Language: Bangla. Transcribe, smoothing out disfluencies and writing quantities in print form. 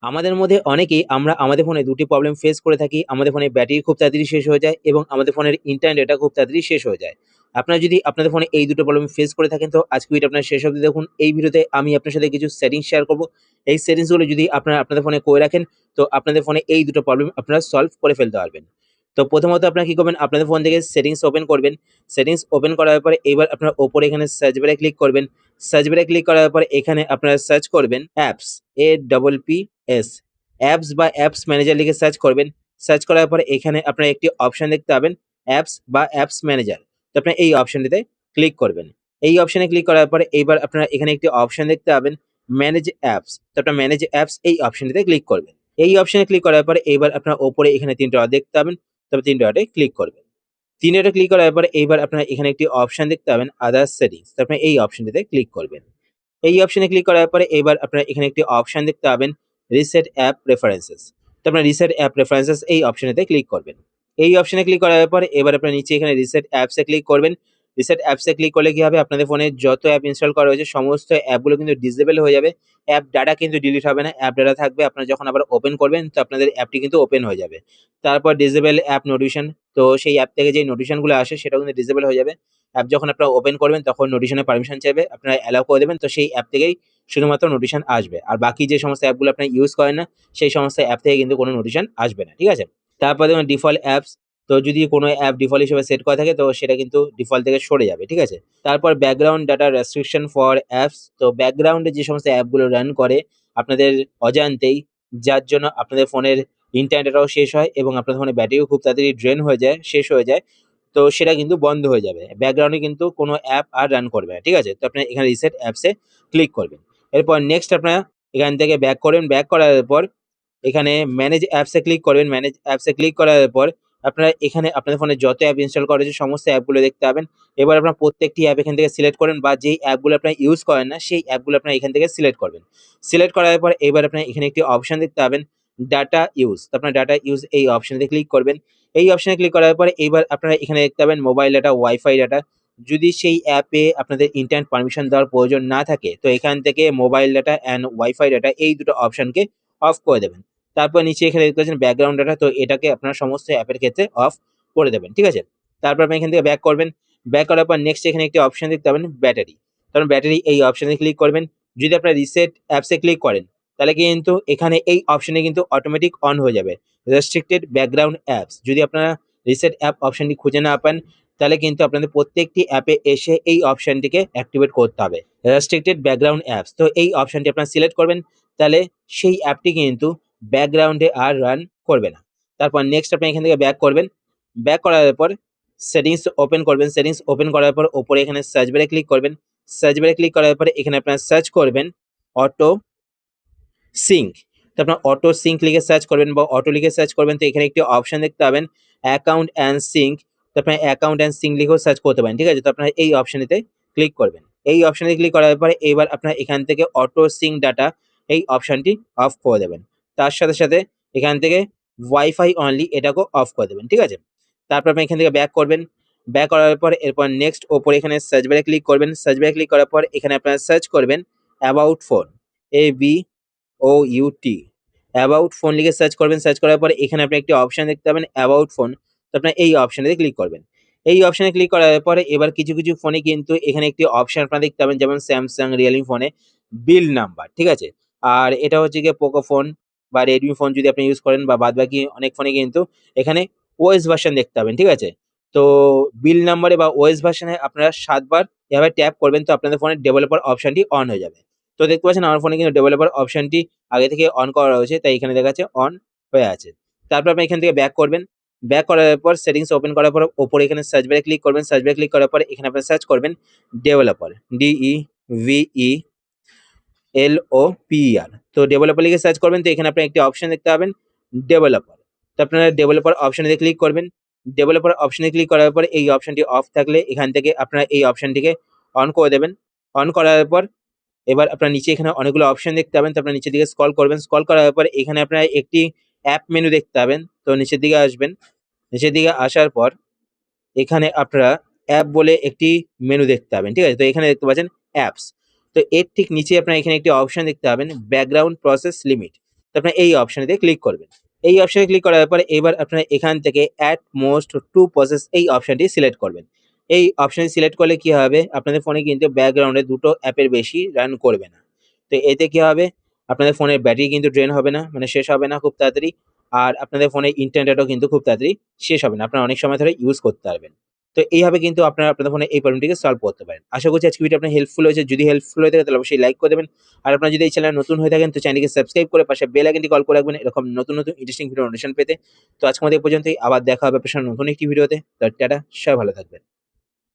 আমাদের মধ্যে অনেকেই আমরা আমাদের ফোনে দুটি প্রবলেম ফেস করে থাকি। আমাদের ফোনে ব্যাটারি খুব তাড়াতাড়ি শেষ হয়ে যায় এবং আমাদের ফোনের ইন্টারনেট ডেটা খুব তাড়াতাড়ি শেষ হয়ে যায়। আপনারা যদি আপনাদের ফোনে এই দুটো প্রবলেম ফেস করে থাকেন তো আজকে ভিডিও আপনারা শেষ অবধি দেখুন। এই ভিডিওতে আমি আপনার সাথে কিছু সেটিংস শেয়ার করব। এই সেটিংস গুলো যদি আপনারা আপনাদের ফোনে করে রাখেন তো আপনাদের ফোনে এই দুটো প্রবলেম আপনারা সলভ করে ফেলতে পারবেন। তো প্রথমত আপনারা কি করবেন, আপনাদের ফোন থেকে সেটিংস ওপেন করবেন। সেটিংস ওপেন করার পরে এবার আপনারা ওপরে এখানে সার্চ বারে ক্লিক করবেন। সার্চ বারে ক্লিক করার পরে এখানে আপনারা সার্চ করবেন অ্যাপস, APPS। অ্যাপস বা অ্যাপস ম্যানেজার লিখে সার্চ করবেন। সার্চ করার পরে এখানে আপনারা একটি অপশন দেখতে পাবেন অ্যাপস বা অ্যাপস ম্যানেজার। তো আপনারা এই অপশনটিতে ক্লিক করবেন। এই অপশনে ক্লিক করার পরে এইবার আপনারা এখানে একটি অপশন দেখতে পাবেন ম্যানেজ অ্যাপস। তো আপনারা ম্যানেজ অ্যাপস এই অপশনটিতে ক্লিক করবেন। এই অপশনে ক্লিক করার পরে এইবার আপনারা ওপরে এখানে ৩ ডট দেখতে পাবেন। তবে ৩ ডটে ক্লিক করবেন। ৩ ডটে ক্লিক করার পরে এইবার আপনারা এখানে একটি অপশন দেখতে পাবেন আদার্স সেটিংস। তো আপনারা এই অপশনটিতে ক্লিক করবেন। এই অপশনে ক্লিক করার পরে এবার আপনারা এখানে একটি অপশন দেখতে পাবেন রিসেট অ্যাপ প্রেফারেন্সেস। তো আপনারা রিসেট অ্যাপ প্রেফারেন্সেস এই অপশনেতে ক্লিক করবেন। এই অপশনে ক্লিক করার পরে এবার আপনারা নিচে এখানে রিসেট অ্যাপসে ক্লিক করবেন। রিসেট অ্যাপসে ক্লিক করলে কি হবে, আপনাদের ফোনে যত অ্যাপ ইনস্টল করা হয়েছে সমস্ত অ্যাপগুলো কিন্তু ডিসেবল হয়ে যাবে। অ্যাপ ডাটা কিন্তু ডিলিট হবে না, অ্যাপ ডাটা থাকবে। আপনারা যখন আবার ওপেন করবেন তো আপনাদের অ্যাপটি কিন্তু ওপেন হয়ে যাবে। তারপর ডিসেবল অ্যাপ নোটিফিকেশন, তো সেই অ্যাপ থেকে যে নোটিফিকেশনগুলো আসে সেটাও কিন্তু ডিসেবল হয়ে যাবে। অ্যাপ যখন আপনারা ওপেন করবেন তখন নোটিফিকেশনের পারমিশন চাইবে, আপনারা অ্যালাউ করে দেবেন। তো সেই অ্যাপ থেকেই শুধুমাত্র নোটিফিকেশন আসবে। আর বাকি যে সমস্ত অ্যাপগুলো আপনারা ইউজ করেন না সেই সমস্ত অ্যাপ থেকে কিন্তু কোনো নোটিফিকেশন আসবে না। ঠিক আছে? তারপর দেখুন ডিফল্ট অ্যাপস। তো যদি কোনো অ্যাপ ডিফল্ট হিসেবে সেট করা থাকে তো সেটা কিন্তু ডিফল্ট থেকে সরে যাবে। ঠিক আছে? তারপর background data restriction for apps. তো ব্যাকগ্রাউন্ডে যে সমস্ত অ্যাপগুলো রান করে আপনাদের অজান্তেই, যার জন্য আপনাদের ফোনের ইন্টারনেটটাও শেষ হয় এবং আপনাদের ফোনের ব্যাটারিও খুব তাড়াতাড়ি ড্রেন হয়ে যায়, শেষ হয়ে যায়। তো সেটা কিন্তু বন্ধ হয়ে যাবে। ব্যাকগ্রাউন্ডে কিন্তু কোনো অ্যাপ আর রান করবে না। ঠিক আছে? তো আপনি এখানে রিসেট অ্যাপসে ক্লিক করবেন। এরপর নেক্সট আপনারা এখান থেকে ব্যাক করবেন। ব্যাক করার পর এখানে ম্যানেজ অ্যাপসে ক্লিক করবেন। ম্যানেজ অ্যাপসে ক্লিক করার পর আপনারা এখানে আপনাদের ফোনে যত অ্যাপ ইনস্টল করা হয়েছে সমস্ত অ্যাপগুলো দেখতে পাবেন। এবার আপনারা প্রত্যেকটি অ্যাপ এখান থেকে সিলেক্ট করেন বা যেই অ্যাপগুলো আপনারা ইউজ করেন না সেই অ্যাপগুলো আপনারা এখান থেকে সিলেক্ট করবেন। সিলেক্ট করার পর এবার আপনারা এখানে একটি অপশন দেখতে পাবেন ডাটা ইউজ। তো আপনারা ডাটা ইউজ এই অপশনেতে ক্লিক করবেন। এই অপশনে ক্লিক করার পরে এইবার আপনারা এখানে দেখতে পাবেন মোবাইল ডাটা, ওয়াইফাই ডাটা। যদি সেই অ্যাপে আপনাদের ইন্টারনেট পারমিশন দেওয়ার প্রয়োজন না থাকে তো এখান থেকে mobile data and wifi data এই দুটো অপশনকে অফ করে দেবেন। তারপর নিচে এখানে দেখতে পাচ্ছেন ব্যাকগ্রাউন্ড ডাটা, তো এটাকে আপনারা সমস্ত অ্যাপের ক্ষেত্রে অফ করে দেবেন। ঠিক আছে? তারপর আপনি এখান থেকে ব্যাক করবেন। ব্যাক করার পর নেক্সট এখানে একটি অপশন দেখতে পাবেন ব্যাটারি। কারণ ব্যাটারি এই অপশনে ক্লিক করবেন। যদি আপনারা রিসেট অ্যাপসে ক্লিক করেন তাহলে কিন্তু এখানে এই অপশনে কিন্তু অটোমেটিক অন হয়ে যাবে রেস্ট্রিক্টেড ব্যাকগ্রাউন্ড অ্যাপস। যদি আপনারা রিসেট অ্যাপ অপশনটি খুঁজে না পান তাহলে কিন্তু আপনাদের প্রত্যেকটি অ্যাপে এসে এই অপশনটিকে অ্যাক্টিভেট করতে হবে রেস্ট্রিক্টেড ব্যাকগ্রাউন্ড অ্যাপস। তো এই অপশনটি আপনারা সিলেক্ট করবেন, তাহলে সেই অ্যাপটি কিন্তু ব্যাকগ্রাউন্ডে আর রান করবে না। তারপর নেক্সট আপনি এখান থেকে ব্যাক করবেন। ব্যাক করার পর সেটিংস ওপেন করবেন। সেটিংস ওপেন করার পর ওপরে এখানে সার্চ বারে ক্লিক করবেন। সার্চ বারে ক্লিক করার পরে এখানে আপনারা সার্চ করবেন অটো সিঙ্ক। তো আপনার অটো সিঙ্ক লিখে সার্চ করবেন বা অটো লিখে সার্চ করবেন। তো এখানে একটি অপশন দেখতে পাবেন অ্যাকাউন্ট অ্যান্ড সিঙ্ক। তো আপনার অ্যাকাউন্ট অ্যান্ড সিঙ্ক লিখেও সার্চ করতে পারেন। ঠিক আছে? তো আপনারা এই অপশনেতে ক্লিক করবেন। এই অপশনে ক্লিক করার পরে এবার আপনারা এখান থেকে অটো সিঙ্ক ডাটা এই অপশনটি অফ করে দেবেন। তার সাথে সাথে এখান থেকে ওয়াইফাই অনলি এটাকেও অফ করে দেবেন। ঠিক আছে? তারপর আপনি এখান থেকে ব্যাক করবেন। ব্যাক করার পর এরপর নেক্সট ওপরে এখানে সার্চ বারে ক্লিক করবেন। সার্চ বারে ক্লিক করার পর এখানে আপনারা সার্চ করবেন about phone, ABOUT about phone লিখে সার্চ করবেন। সার্চ করার পরে এখানে আপনি একটি অপশন দেখতে পাবেন অ্যাবাউট ফোন। তো আপনার এই অপশনে ক্লিক করবেন। এই অপশনে ক্লিক করার পরে এবার কিছু কিছু ফোনে কিন্তু এখানে একটি অপশন আপনারা দেখতে পাবেন যেমন স্যামসাং, রিয়েলমি ফোনে বিল নাম্বার। ঠিক আছে? আর এটা হচ্ছে গিয়ে পোকো ফোন বা রেডমি ফোন যদি আপনি ইউজ করেন বা বাদবাকি অনেক ফোনে কিন্তু এখানে ওএস ভার্সন দেখতে পাবেন। ঠিক আছে? তো বিল নাম্বারে বা ওএস ভার্সনে আপনারা ৭ বার এভাবে ট্যাপ করবেন তো আপনাদের ফোনের ডেভেলপার অপশনটি অন হয়ে যাবে। তো দেখতে পাচ্ছেন আমার ফোনে কিন্তু ডেভেলপার অপশনটি আগে থেকে অন করা রয়েছে, তাই এখানে দেখা যাচ্ছে অন হয়ে আছে। তারপর আপনি এখান থেকে ব্যাক করবেন। ব্যাক করার পর সেটিংস ওপেন করার পর ওপরে এখানে সার্চ বারে ক্লিক করবেন। সার্চ বারে ক্লিক করার পর এখানে আপনি সার্চ করবেন ডেভেলপার, DEVELOPER। তো ডেভেলপার লিখে সার্চ করবেন। তো এখানে আপনি একটি অপশন দেখতে পাবেন ডেভেলপার। তো আপনারা ডেভেলপার অপশনে ক্লিক করবেন। ডেভেলপার অপশনে ক্লিক করার পর এই অপশনটি অফ থাকলে এখান থেকে আপনারা এই অপশনটিকে অন করে দেবেন। অন করার পর এবার আপনার নিচে এখানে অনেকগুলো অপশন দেখতে পাবেন। তো আপনার নিচের দিকে স্ক্রল করবেন। স্ক্রল করার পর এখানে আপনারা একটি অ্যাপ মেনু দেখতে পাবেন। তো নিচের দিকে আসবেন। নিচের দিকে আসার পর এখানে আপনারা অ্যাপ বলে একটি মেনু দেখতে পাবেন। ঠিক আছে? তো এখানে দেখতে পাচ্ছেন অ্যাপস। তো এর ঠিক নিচে আপনারা এখানে একটি অপশন দেখতে পাবেন ব্যাকগ্রাউন্ড প্রসেস লিমিট। তো আপনারা এই অপশনেতে ক্লিক করবেন। এই অপশনে ক্লিক করার পরে এবার আপনারা এখান থেকে অ্যাট মোস্ট টু প্রসেস এই অপশনটি সিলেক্ট করবেন। এই অপশন সিলেক্ট করলে কি হবে, আপনাদের ফোনে কিন্তু ব্যাকগ্রাউন্ডে দুটো অ্যাপের বেশি রান করবে না। তো এতে কি হবে, আপনাদের ফোনের ব্যাটারি কিন্তু ড্রেন হবে না, মানে শেষ হবে না খুব তাড়াতাড়ি। আর আপনাদের ফোনে ইন্টারনেটও কিন্তু খুব তাড়াতাড়ি শেষ হবে না, আপনারা অনেক সময় ধরে ইউজ করতে পারবেন। তো এইভাবে কিন্তু আপনারা আপনাদের ফোনে এই প্রবলেমটিকে সলভ করতে পারেন। আশা করছি আজকে ভিডিও আপনার হেল্পফুল হয়েছে। যদি হেল্পফুল হয়ে থাকে তাহলে অবশ্যই লাইক করে দেবেন। আর আপনারা যদি এই চ্যানেলে নতুন হয়ে থাকেন তো চ্যানেলটিকে সাবস্ক্রাইব করে পাশে বেল আইকনটি কল করে রাখবেন এরকম নতুন নতুন ইন্টারেস্টিং ভিডিও নোটিফিকেশন পেতে। তো আজকের মতো এই পর্যন্তই, আবার দেখা হবে আপনার সাথে নতুন একটি ভিডিওতে। তো টাটা, সবাই ভালো থাকবেন।